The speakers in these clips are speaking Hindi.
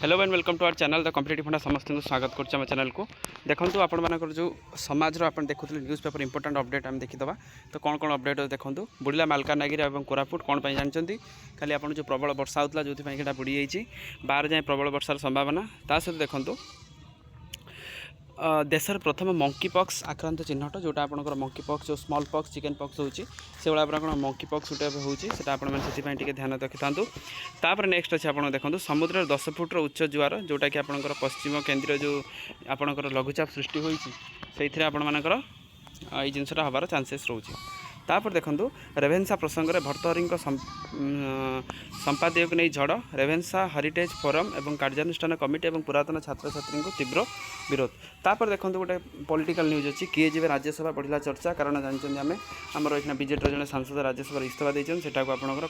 Hello and welcome to our channel the competitive funda समस्त स्वागत कर चैनल को देखो आपण जो समाज आप देखुते न्यूज़ पेपर इंपोर्टेंट अपडेट आम देखीदा तो कौन कौन अपडेट देखो बुड़िला मालकानगिरी और कोरापुट कौन जानते खाली आप जो प्रबल वर्षा होता जो बुड़ी जाइए बाहर जाए प्रबल वर्षार संभावना ता सहित देखो देशर प्रथम मंकी पॉक्स आक्रांत चिन्हट जोटा आपंकर मंकी पॉक्स जो स्मॉल पॉक्स चिकेन पॉक्स होची से भाया आप मंकी पॉक्स गोटे होची सेटा आपण मैंने से ध्यान रखि था तापर नेक्स्ट अच्छे आप देखो समुद्र 10 फुट्र उच्च जुआर जोटा कि आपंकर पश्चिम केन्द्र जो आपंकर लघुचाप सृष्टि होती से आपंकर ये जिनसा हबार चान्सेस रोचे तापर देखो रेभेन्सा प्रसंग में भर्तहरी संपादक नहीं झड़ रेभेन्सा हेरिटेज फोरम और कार्यानुष्ठान कमिटी और पुरातन छात्र छात्री को तीव्र विरोध तापर देखो गोटे पॉलिटिकल न्यूज अच्छी किए जी राज्यसभा बढ़ला चर्चा कारण जानते आम आमर ये बीजेडी जन सांसद राज्यसभा इस्तीफा देते सेटा आपंकर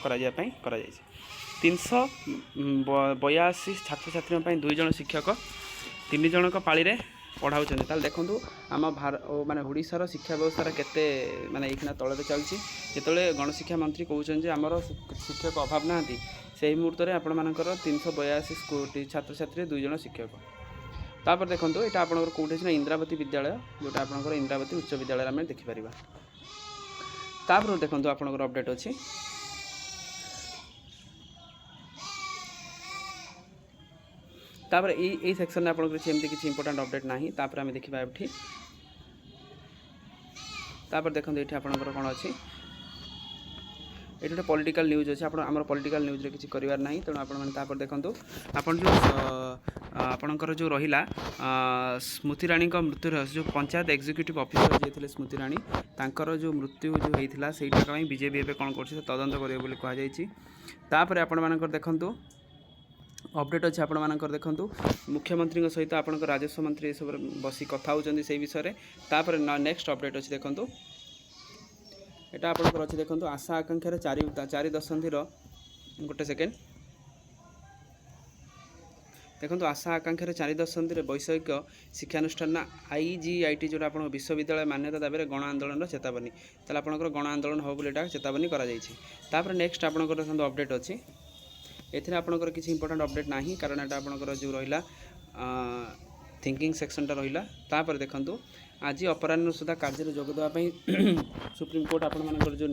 382 छात्र छात्री 2 जन शिक्षक 3 जन पाली पढ़ाऊँ ताल देखूँ आम माने ओडिशार शिक्षा व्यवस्था केते माने ये तले चलती जो गणशिक्षा मंत्री कहते आमर शिक्षक अभाव ना से मुहूर्त में आपण मानकर 382 छात्र छात्री 2 जन शिक्षक तापर देखो यहाँ आपंकर कौटे इंद्रावती विद्यालय जोटा आपंकर इंद्रावती उच्च विद्यालय आम देखिपर तापर देखो आपंकर अपडेट अच्छी तापर ये सेक्शन में आपको किसी इंपोर्टेंट अपडेट ना तापर आम देखा ये तापर देखो ये आपंकर कौन अच्छी ये गोटे पॉलिटिकल न्यूज अच्छे आम पॉलिटिकल न्यूज रे किसी करिवार नहीं तेणु आप देखो आपन जो आपणकर जो रहा स्मृति राणी मृत्यु रहस्य जो पंचायत एग्जीक्यूटिव ऑफिसर जे स्मृति राणी तांकर जो मृत्यु जो होता से बीजेपी एवं कौन कर तदंत करेंगे कहुपर आपण देखूँ अपडेट अच्छे आपंकर देखूँ मुख्यमंत्री सहित आपण राजस्व मंत्री सब बसी कथा होती से विषय तापर नेक्स्ट अपडेट अच्छे देखूँ यहाँ आपंकर अच्छे देखो आशा आकांक्षार चारि दशंधि गोटे सेकेंड देखो आशा आकांक्षार 4 दशंधि वैषयिक शिक्षानुष्ठान IGIT जो आप विश्वविद्यालय मान्यता दाबी गण आंदोलन चेतावनी ताल आपंकर गण आंदोलन हो चेतावनी कर नेक्स्ट आपंकर देखो अपडेट अच्छी एथिरे आपंकर किसी इंपोर्टेंट अपडेट ना कारण यहाँ आपंकर जो रहा थिंकिंग सेक्शनटा रहा तापर देखो आज अपराह्न सुधा कार्य जोग देवाई सुप्रीम कोर्ट आपर जो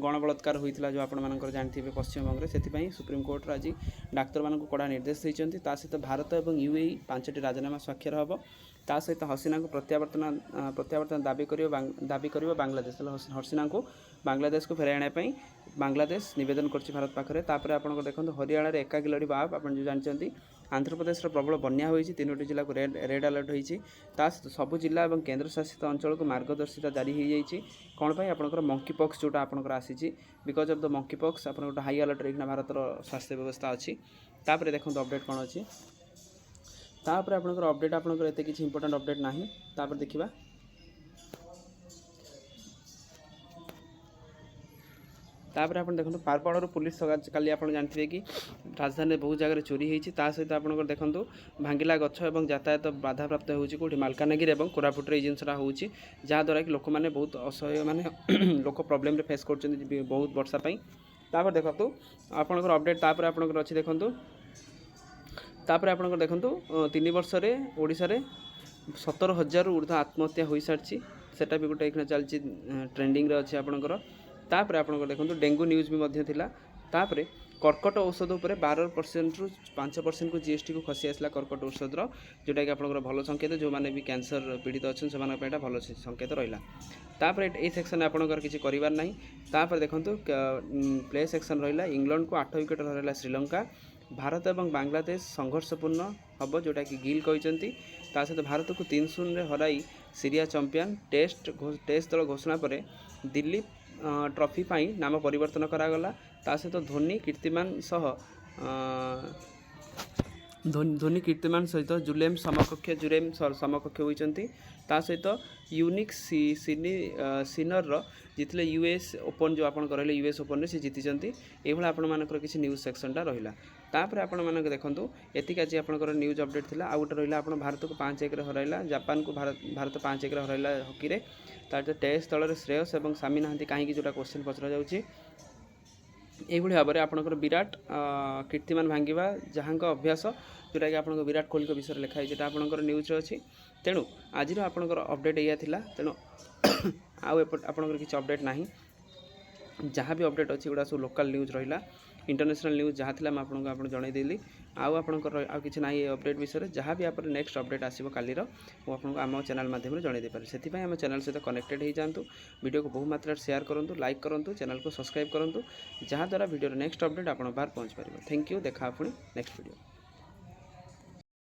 गण बलात्कार होता जो आपर जानते पश्चिम बंग से सुप्रीम कोर्ट आज डाक्तर मान कड़ा निर्देश देते सहित भारत और UAE 5टी राजीनामा स्वाक्षर हम ता सहित हसीना को प्रत्यावर्तन दाबी कर बांग्लादेश हसीना को बांग्लादेश को फेराई आने बांग्लादेश निवेदन कर भारत पाखे तापर आप देखो हरियाणा एकाकी लड़वा आप जो जानते आंध्र प्रदेश प्रबल बन्या होती 3टी जिला को रेड अलर्ट होती सबू जिला और केन्द्र शासित अंचल को मार्गदर्शिता जारी हो जाती कौन पर आपंकर मंकी पॉक्स जोटा आपंकर आसी because of the monkey pox आप गोटे हाई अलर्ट रही भारत स्वास्थ्य व्यवस्था अच्छी तापर देखो अपडेट कौन अच्छी तापर आपंकर अपडेट आपंकर एत किसी इंपोर्टेंट अपडेट ना तापर देखा तापर आप देखो पारपाड़ पुलिस काली आप जानते कि राजधानी बहुत जगह चोरी होती सहित आप देखो भांगिला गछ और यातायात बाधा प्राप्त होती मालकानगिरी और कोरापुट ये जिनसा हो जहाँद्वारा कि लोक मैंने बहुत असह्य माने लोक प्रोब्लेम फेस कर बहुत वर्षापाई तापर देखो आपंकर अपडेट तापर आपंकर अच्छी देखो तापर आपंकर देखो 3 वर्ष ओडिशा रे 17,000 ऊर्ध्व आत्महत्या हो सारी सेटा भी गोटे चलती ट्रेंडिंग अच्छे आपंकर तापर आपंकर देखो डेंगू न्यूज भी थिला तापर कर्कट औषध उपर 12% रु 5% को GST को खसी आसला कर्कट औषध जोटा कि आपंकर भल संकेत जो मैंने भी कैंसर पीड़ित अच्छे से भल संकेत रहा तापर ये सेक्शन आपंकर किसी करिवार नहीं तापर देखो प्ले सेक्शन रहा इंग्लैंड को 8 विकेट रहा श्रीलंका भारत और बांग्लादेश संघर्षपूर्ण हम जोटा कि गिल कहते सहित भारत को 3-0 हराई सीरिया चैंपियन टेस्ट दल घोषणा पर दिल्ली ट्रॉफी पाई नाम परिवर्तन करागला सहित धोनी कीर्तिमान सहित जुलेम समकक्ष होती सहित यूनिक सीनर जीतले US ओपन जो आपन कहले US ओपन से जीति ये आपर किसी न्यूज सेक्शनटा रहा तापर आपण मानक देखो एतिक आज आपंकर न्यूज अपडेट थिला आ गोटे रहा आप भारत को 5-1 हरैला जापान को भारत 5-1 हरैला हॉकी तार टेस्ट दल श्रेयस और सामी नहांती कहीं जोटा क्वेश्चन पचरा जाउची এইভাবে ভাবে আপনার বিরাট কীর্তিমান ভাঙ্গা যাহাঙ্ অভ্যাস जोटा कि आपको विराट कोहली विषय में लिखाई जेटा आपंकर न्यूज अच्छी तेणु आज आपंकर अपडेट या तेणु आपंकर किसी अपडेट ना जहाँ भी अपडेट अच्छी गुड़ा सब लोकल न्यूज रहा इंटरनेशनल न्यूज जहाँ थी आपको जनईदेली आपंकर किसी ना अपडेट विषय में जहाँ भी आप नेक्स्ट अपडेट आसो कालीर वो आपको आम चैनल माध्यम जनईदे पारे से आम चैनल सहित कनेक्टेड हो जातु वीडियो को बहुत मात्रा शेयर करूँ लाइक करूँ चैनल को सब्सक्राइब करूँ जहाँद्वारा वीडियो नेक्स्ट अपडेट आप बाहर पहुँच पार। थैंक यू देखा पुणी नेक्स्ट वीडियो।